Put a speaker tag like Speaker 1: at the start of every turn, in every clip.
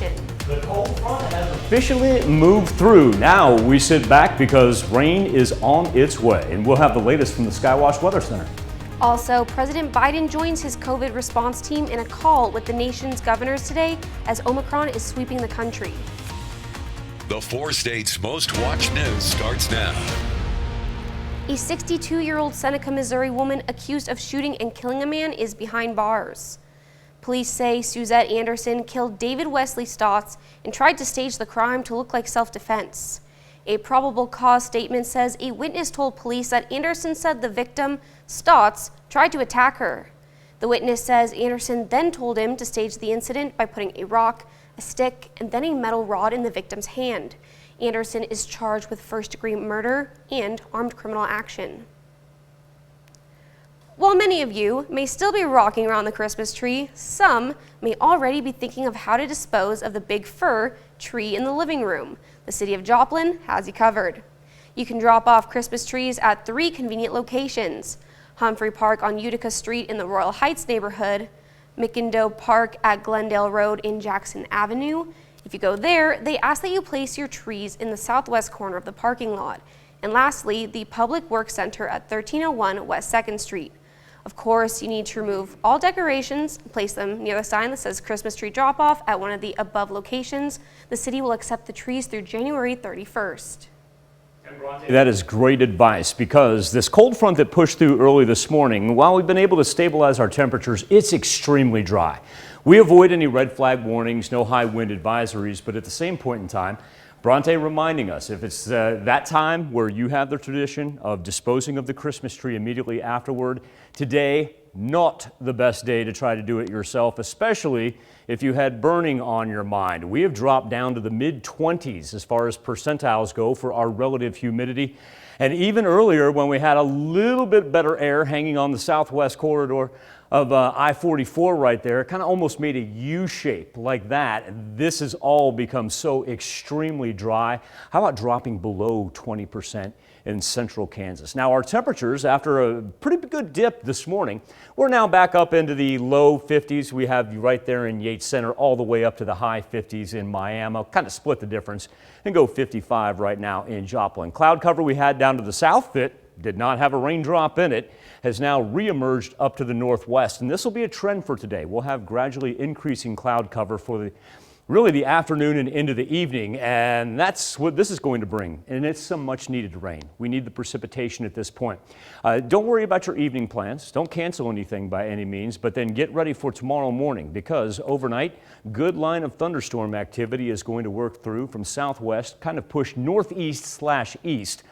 Speaker 1: action.
Speaker 2: The cold front has officially moved through. Now we sit back because rain is on its way, and we'll have the latest from the Skywatch Weather Center.
Speaker 1: Also, President Biden joins his COVID response team in a call with the nation's governors today as Omicron is sweeping the country.
Speaker 3: The 4 states' most watched news starts now.
Speaker 1: A 62-year-old Seneca, Missouri woman accused of shooting and killing a man is behind bars. Police say Suzette Anderson killed David Wesley Stotts and tried to stage the crime to look like self-defense. A probable cause statement says a witness told police that Anderson said the victim, Stotts, tried to attack her. The witness says Anderson then told him to stage the incident by putting a rock, a stick, and then a metal rod in the victim's hand. Anderson is charged with first-degree murder and armed criminal action. While many of you may still be rocking around the Christmas tree, some may already be thinking of how to dispose of the big fir tree in the living room. The city of Joplin has you covered. You can drop off Christmas trees at 3 convenient locations: Humphrey Park on Utica Street in the Royal Heights neighborhood, McIndoe Park at Glendale Road in Jackson Avenue. If you go there, they ask that you place your trees in the southwest corner of the parking lot. And lastly, the Public Works Center at 1301 West 2nd Street. Of course, you need to remove all decorations and place them near the sign that says Christmas tree drop-off at one of the above locations. The city will accept the trees through January 31st.
Speaker 2: That is great advice, because this cold front that pushed through early this morning, while we've been able to stabilize our temperatures, it's extremely dry. We avoid any red flag warnings, no high wind advisories, but at the same point in time, Bronte reminding us, if it's that time where you have the tradition of disposing of the Christmas tree immediately afterward, today, not the best day to try to do it yourself, especially if you had burning on your mind. We have dropped down to the mid-20s as far as percentiles go for our relative humidity. And even earlier, when we had a little bit better air hanging on the southwest corridor of I-44 right there, it kind of almost made a U shape like that. This has all become so extremely dry. How about dropping below 20% in central Kansas? Now, our temperatures, after a pretty good dip this morning, we're now back up into the low 50s. We have you right there in Yates Center, all the way up to the high 50s in Miami. I'll kind of split the difference and go 55 right now in Joplin. Cloud cover we had down to the south that did not have a raindrop in it has now reemerged up to the northwest, and this will be a trend for today. We'll have gradually increasing cloud cover for really the afternoon and into the evening, and that's what this is going to bring, and it's some much needed rain. We need the precipitation at this point. Don't worry about your evening plans. Don't cancel anything by any means, but then get ready for tomorrow morning, because overnight, good line of thunderstorm activity is going to work through from southwest, kind of push northeast/east.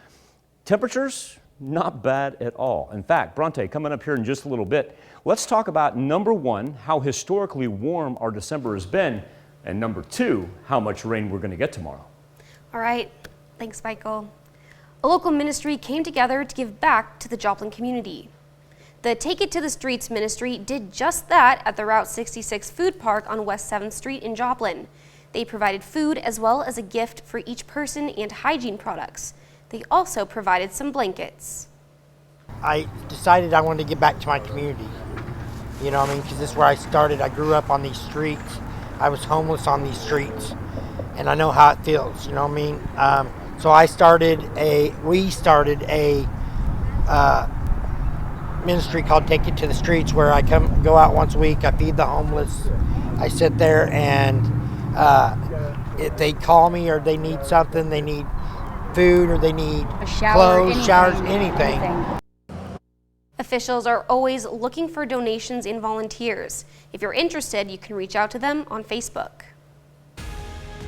Speaker 2: Temperatures, not bad at all. In fact, Bronte, coming up here in just a little bit, let's talk about number one, how historically warm our December has been, and number two, how much rain we're going to get tomorrow.
Speaker 1: All right, thanks, Michael. A local ministry came together to give back to the Joplin community. The Take It to the Streets ministry did just that at the Route 66 food park on West 7th Street in Joplin. They provided food as well as a gift for each person and hygiene products. They also provided some blankets.
Speaker 4: I decided I wanted to get back to my community. You know what I mean? Because this is where I started. I grew up on these streets. I was homeless on these streets. And I know how it feels, you know what I mean? So we started a ministry called Take It to the Streets, where I go out once a week. I feed the homeless. I sit there, and if they call me or they need something, they need food or they need clothes, showers, anything.
Speaker 1: Officials are always looking for donations and volunteers. If you're interested, you can reach out to them on Facebook.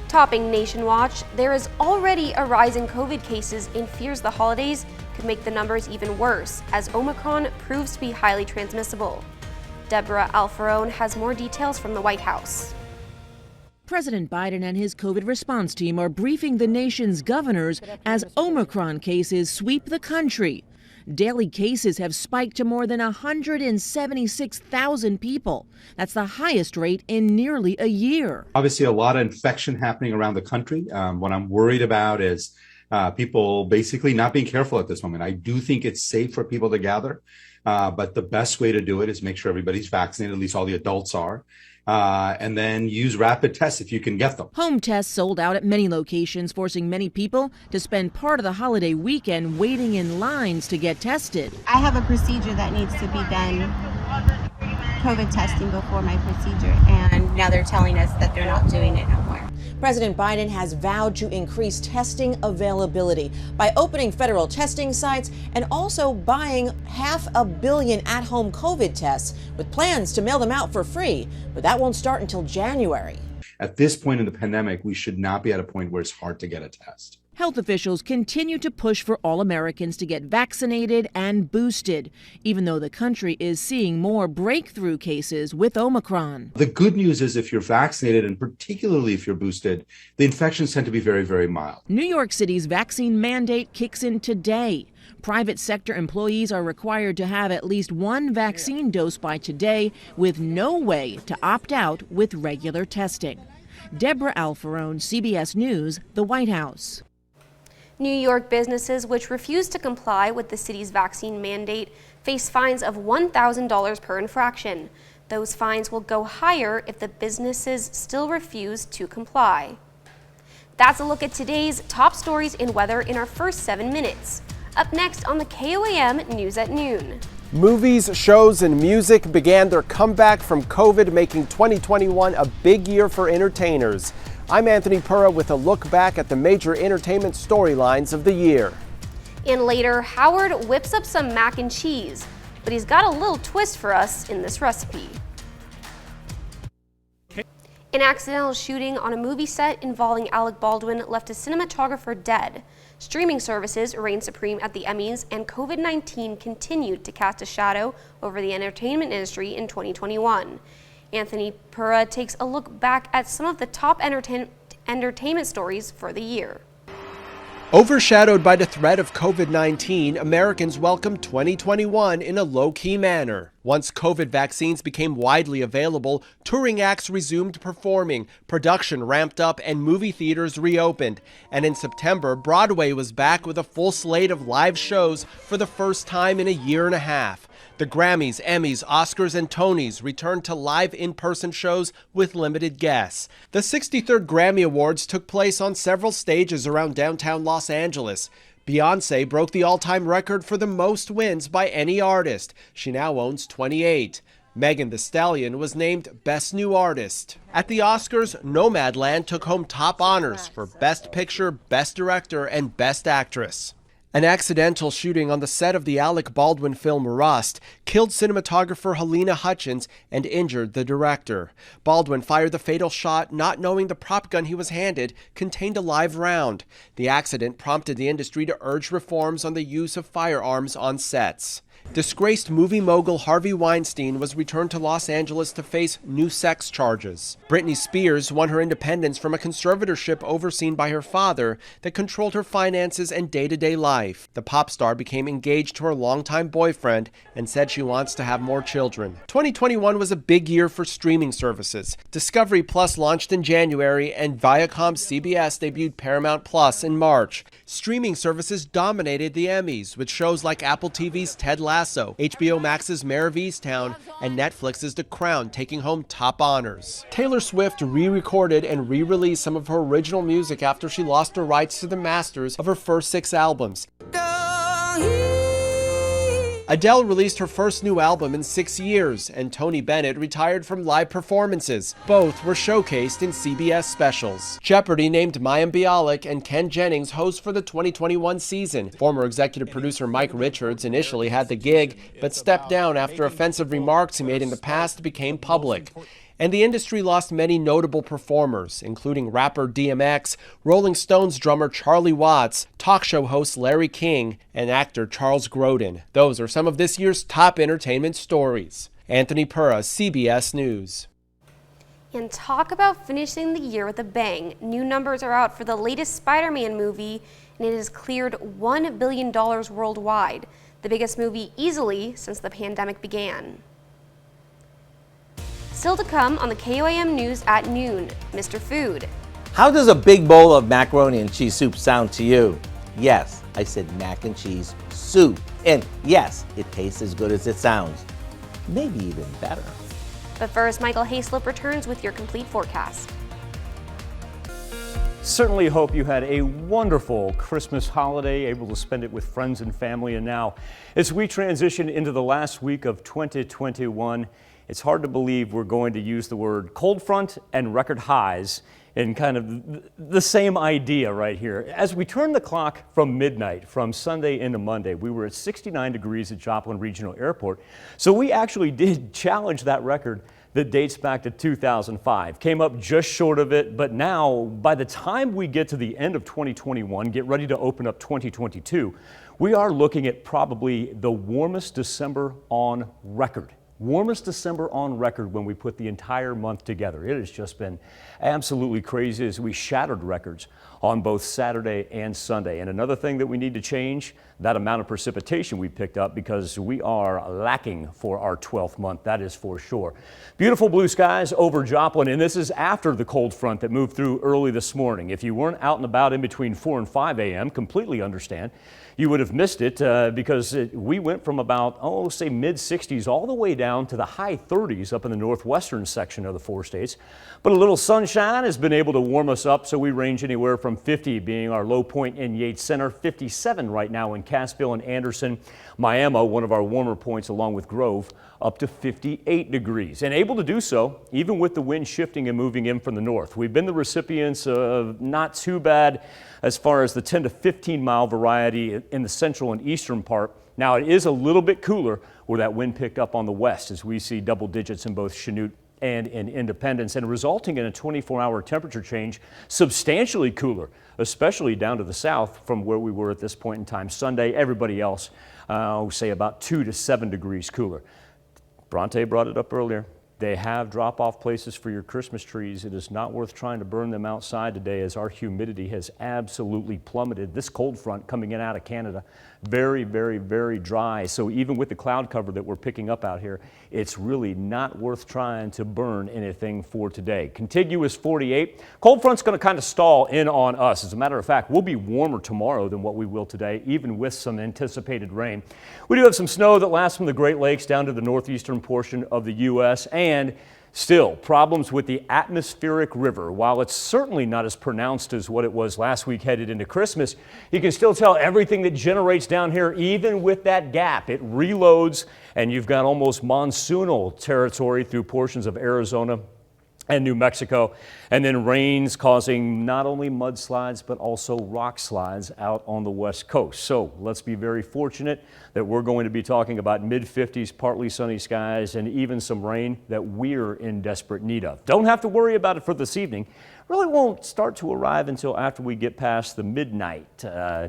Speaker 1: Topping Nation Watch, there is already a rise in COVID cases and fears the holidays could make the numbers even worse as Omicron proves to be highly transmissible. Deborah Alfarone has more details from the White House.
Speaker 5: President Biden and his COVID response team are briefing the nation's governors as Omicron cases sweep the country. Daily cases have spiked to more than 176,000 people. That's the highest rate in nearly a year.
Speaker 6: Obviously, a lot of infection happening around the country. What I'm worried about is people basically not being careful at this moment. I do think it's safe for people to gather, but the best way to do it is make sure everybody's vaccinated, at least all the adults are. and then use rapid tests if you can get them.
Speaker 5: Home tests sold out at many locations, forcing many people to spend part of the holiday weekend waiting in lines to get tested.
Speaker 7: I have a procedure that needs to be done, COVID testing before my procedure, and now they're telling us that they're not doing it no more.
Speaker 8: President Biden has vowed to increase testing availability by opening federal testing sites and also buying 500 million at-home COVID tests with plans to mail them out for free. But that won't start until January.
Speaker 6: At this point in the pandemic, we should not be at a point where it's hard to get a test.
Speaker 5: Health officials continue to push for all Americans to get vaccinated and boosted, even though the country is seeing more breakthrough cases with Omicron.
Speaker 6: The good news is if you're vaccinated, and particularly if you're boosted, the infections tend to be very, very mild.
Speaker 5: New York City's vaccine mandate kicks in today. Private sector employees are required to have at least one vaccine dose by today, with no way to opt out with regular testing. Deborah Alfarone, CBS News, the White House.
Speaker 1: New York businesses which refuse to comply with the city's vaccine mandate face fines of $1,000 per infraction. Those fines will go higher if the businesses still refuse to comply. That's a look at today's top stories in weather in our first 7 minutes. Up next on the KOAM News at Noon.
Speaker 9: Movies, shows, and music began their comeback from COVID, making 2021 a big year for entertainers. I'm Anthony Pura with a look back at the major entertainment storylines of the year.
Speaker 1: And later, Howard whips up some mac and cheese, but he's got a little twist for us in this recipe. An accidental shooting on a movie set involving Alec Baldwin left a cinematographer dead. Streaming services reigned supreme at the Emmys, and COVID-19 continued to cast a shadow over the entertainment industry in 2021. Anthony Pura takes a look back at some of the top entertainment stories for the year.
Speaker 9: Overshadowed by the threat of COVID-19, Americans welcomed 2021 in a low-key manner. Once COVID vaccines became widely available, touring acts resumed performing, production ramped up, and movie theaters reopened. And in September, Broadway was back with a full slate of live shows for the first time in a year and a half. The Grammys, Emmys, Oscars, and Tonys returned to live in-person shows with limited guests. The 63rd Grammy Awards took place on several stages around downtown Los Angeles. Beyoncé broke the all-time record for the most wins by any artist. She now owns 28. Megan Thee Stallion was named Best New Artist. At the Oscars, Nomadland took home top honors for Best Picture, Best Director, and Best Actress. An accidental shooting on the set of the Alec Baldwin film Rust killed cinematographer Helena Hutchins and injured the director. Baldwin fired the fatal shot not knowing the prop gun he was handed contained a live round. The accident prompted the industry to urge reforms on the use of firearms on sets. Disgraced movie mogul Harvey Weinstein was returned to Los Angeles to face new sex charges. Britney Spears won her independence from a conservatorship overseen by her father that controlled her finances and day-to-day life. The pop star became engaged to her longtime boyfriend and said she wants to have more children. 2021 was a big year for streaming services. Discovery Plus launched in January, and Viacom's CBS debuted Paramount Plus in March. Streaming services dominated the Emmys, with shows like Apple TV's Ted Lasso, HBO Max's Mare of Easttown, and Netflix's The Crown taking home top honors. Taylor Swift re-recorded and re-released some of her original music after she lost her rights to the masters of her first 6 albums. Adele released her first new album in 6 years, and Tony Bennett retired from live performances. Both were showcased in CBS specials. Jeopardy named Mayim Bialik and Ken Jennings hosts for the 2021 season. Former executive producer Mike Richards initially had the gig, but stepped down after offensive remarks he made in the past became public. And the industry lost many notable performers, including rapper DMX, Rolling Stones drummer Charlie Watts, talk show host Larry King, and actor Charles Grodin. Those are some of this year's top entertainment stories. Anthony Pura, CBS News.
Speaker 1: And talk about finishing the year with a bang. New numbers are out for the latest Spider-Man movie, and it has cleared $1 billion worldwide, the biggest movie easily since the pandemic began. Still to come on the KOAM News at Noon, Mr. Food.
Speaker 10: How does a big bowl of macaroni and cheese soup sound to you? Yes, I said mac and cheese soup. And yes, it tastes as good as it sounds. Maybe even better.
Speaker 1: But first, Michael Hayslip returns with your complete forecast.
Speaker 2: Certainly hope you had a wonderful Christmas holiday, able to spend it with friends and family. And now, as we transition into the last week of 2021, it's hard to believe we're going to use the word cold front and record highs in kind of the same idea right here. As we turn the clock from midnight, from Sunday into Monday, we were at 69 degrees at Joplin Regional Airport. So we actually did challenge that record that dates back to 2005. Came up just short of it, but now by the time we get to the end of 2021, get ready to open up 2022, we are looking at probably the warmest December on record. Warmest December on record when we put the entire month together. It has just been absolutely crazy as we shattered records on both Saturday and Sunday. And another thing that we need to change, that amount of precipitation we picked up, because we are lacking for our 12th month, that is for sure. Beautiful blue skies over Joplin, and this is after the cold front that moved through early this morning. If you weren't out and about in between 4 and 5 a.m., completely understand. You would have missed it because we went from about, say mid-60s all the way down to the high 30s up in the northwestern section of the 4 states. But a little sunshine has been able to warm us up, so we range anywhere from 50 being our low point in Yates Center, 57 right now in Cassville and Anderson, Miami, one of our warmer points along with Grove, up to 58 degrees, and able to do so even with the wind shifting and moving in from the north. We've been the recipients of not too bad as far as the 10 to 15 mile variety in the central and eastern part. Now it is a little bit cooler where that wind picked up on the west, as we see double digits in both Chanute and in Independence, and resulting in a 24-hour temperature change substantially cooler, especially down to the south from where we were at this point in time Sunday. Everybody else, say about 2 to 7 degrees cooler. Bronte brought it up earlier. They have drop-off places for your Christmas trees. It is not worth trying to burn them outside today, as our humidity has absolutely plummeted. This cold front coming in out of Canada, very, very, very dry. So even with the cloud cover that we're picking up out here, it's really not worth trying to burn anything for today. Contiguous 48. Cold front's going to kind of stall in on us. As a matter of fact, we'll be warmer tomorrow than what we will today, even with some anticipated rain. We do have some snow that lasts from the Great Lakes down to the northeastern portion of the U.S., and still problems with the atmospheric river. While it's certainly not as pronounced as what it was last week headed into Christmas, you can still tell everything that generates down here, even with that gap, it reloads, and you've got almost monsoonal territory through portions of Arizona and New Mexico, and then rains causing not only mudslides but also rock slides out on the west coast. So let's be very fortunate that we're going to be talking about mid-50s, partly sunny skies, and even some rain that we're in desperate need of. Don't have to worry about it for this evening. Really won't start to arrive until after we get past the midnight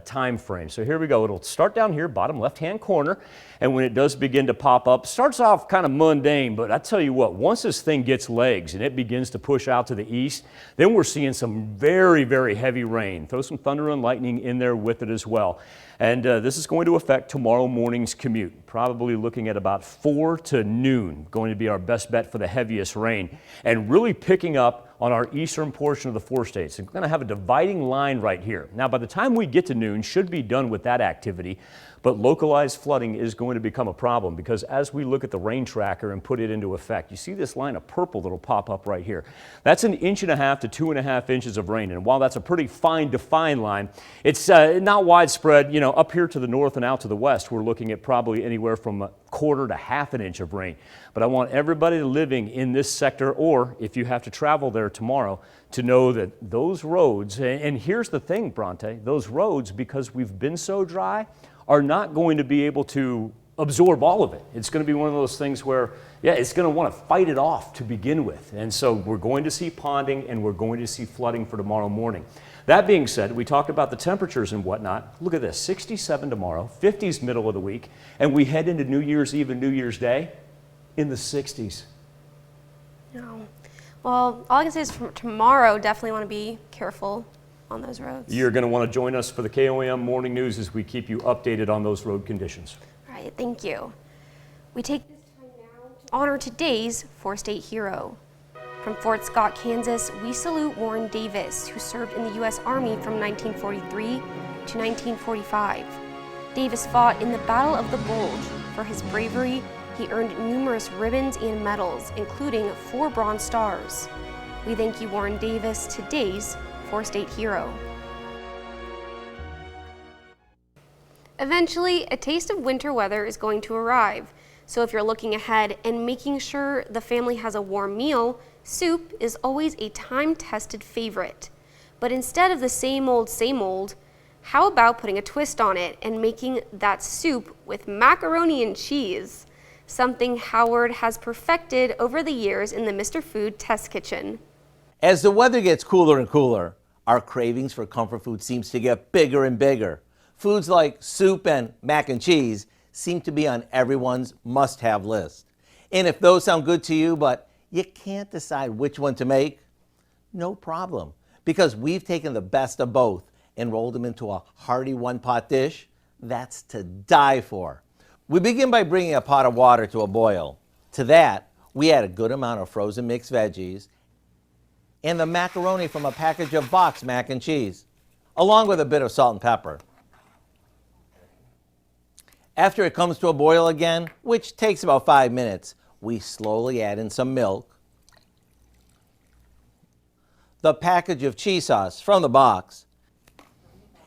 Speaker 2: time frame. So here we go. It'll start down here, bottom left-hand corner, and when it does begin to pop up, starts off kind of mundane, but I tell you what, once this thing gets legs and it begins to push out to the east, then we're seeing some very, very heavy rain. Throw some thunder and lightning in there with it as well. And this is going to affect tomorrow morning's commute. Probably looking at about 4 to noon, going to be our best bet for the heaviest rain. And really picking up on our eastern portion of the 4 states. We're going to have a dividing line right here. Now, by the time we get to noon, should be done with that activity. But localized flooding is going to become a problem, because as we look at the rain tracker and put it into effect, you see this line of purple that'll pop up right here. That's 1.5 to 2.5 inches of rain. And while that's a pretty fine defined line, it's not widespread. You know, up here to the north and out to the west, we're looking at probably anywhere from 1/4 to 1/2 inch of rain. But I want everybody living in this sector, or if you have to travel there tomorrow, to know that those roads, and here's the thing, Bronte, those roads, because we've been so dry, are not going to be able to absorb all of it. It's going to be one of those things where, yeah, it's going to want to fight it off to begin with. And so we're going to see ponding and we're going to see flooding for tomorrow morning. That being said, we talked about the temperatures and whatnot. Look at this, 67 tomorrow, 50s middle of the week, and we head into New Year's Eve and New Year's Day in the 60s.
Speaker 1: No. Well, all I can say is for tomorrow, definitely want to be careful on those roads.
Speaker 2: You're going to want to join us for the KOAM Morning News as we keep you updated on those road conditions.
Speaker 1: All right, thank you. We take this time now to honor today's 4-state hero. From Fort Scott, Kansas, we salute Warren Davis, who served in the U.S. Army from 1943 to 1945. Davis fought in the Battle of the Bulge for his bravery, He earned numerous ribbons and medals, including 4 Bronze Stars. We thank you, Warren Davis, today's 4-State hero. Eventually, a taste of winter weather is going to arrive. So if you're looking ahead and making sure the family has a warm meal, soup is always a time-tested favorite. But instead of the same old, how about putting a twist on it and making that soup with macaroni and cheese? Something Howard has perfected over the years in the Mr. Food test kitchen.
Speaker 10: As the weather gets cooler and cooler, our cravings for comfort food seems to get bigger and bigger. Foods like soup and mac and cheese seem to be on everyone's must-have list. And if those sound good to you, but you can't decide which one to make, no problem, because we've taken the best of both and rolled them into a hearty one-pot dish that's to die for. We begin by bringing a pot of water to a boil. To that, we add a good amount of frozen mixed veggies and the macaroni from a package of boxed mac and cheese, along with a bit of salt and pepper. After it comes to a boil again, which takes about 5 minutes, we slowly add in some milk, the package of cheese sauce from the box,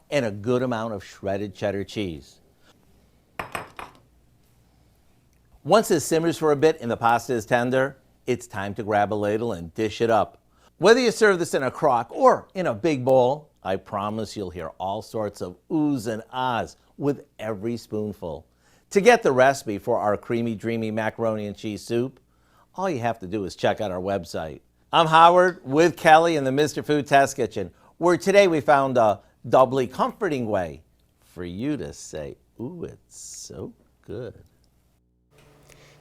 Speaker 10: and a good amount of shredded cheddar cheese. Once it simmers for a bit and the pasta is tender, it's time to grab a ladle and dish it up. Whether you serve this in a crock or in a big bowl, I promise you'll hear all sorts of oohs and ahs with every spoonful. To get the recipe for our creamy, dreamy macaroni and cheese soup, all you have to do is check out our website. I'm Howard with Kelly in the Mr. Food Test Kitchen, where today we found a doubly comforting way for you to say, ooh, it's so good.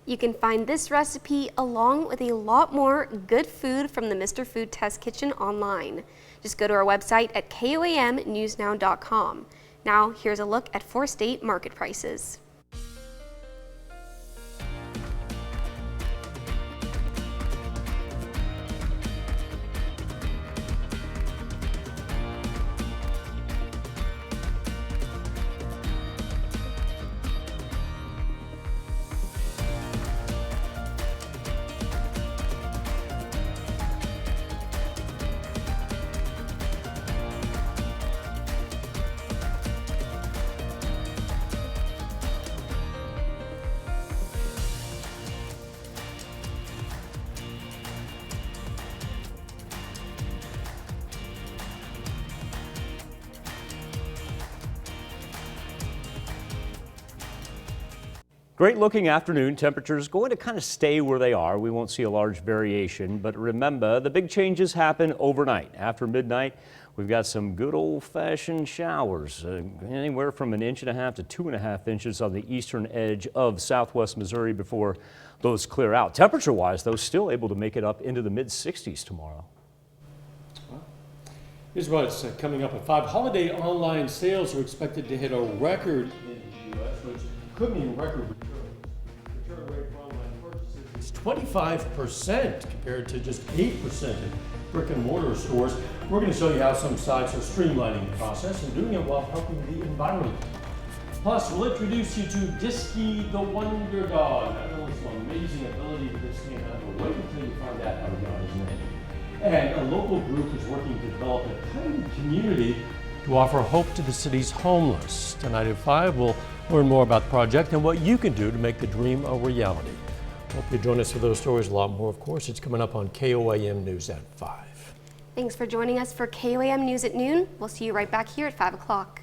Speaker 1: You can find this recipe along with a lot more good food from the Mr. Food Test Kitchen online. Just go to our website at koamnewsnow.com. Now, here's a look at 4-State market prices.
Speaker 2: Great looking afternoon. Temperatures going to kind of stay where they are. We won't see a large variation, but remember the big changes happen overnight. After midnight, we've got some good old-fashioned showers, anywhere from 1.5 inches to 2.5 inches on the eastern edge of southwest Missouri before those clear out. Temperature-wise, though, still able to make it up into the mid-60s tomorrow.
Speaker 11: Here's what's coming up at 5. Holiday online sales are expected to hit a record in the U.S., which could mean record return rate for online purchases. It's 25% compared to just 8% in brick and mortar stores. We're going to show you how some sites are streamlining the process and doing it while helping the environment. Plus, we'll introduce you to Disky the Wonder Dog. Not only some amazing ability with this thing, but wait until you find out how we got his name. And a local group is working to develop a tiny community to offer hope to the city's homeless. Tonight at 5, we'll learn more about the project and what you can do to make the dream a reality. Hope you join us for those stories, a lot more, of course. It's coming up on KOAM News at 5.
Speaker 1: Thanks for joining us for KOAM News at noon. We'll see you right back here at 5 o'clock.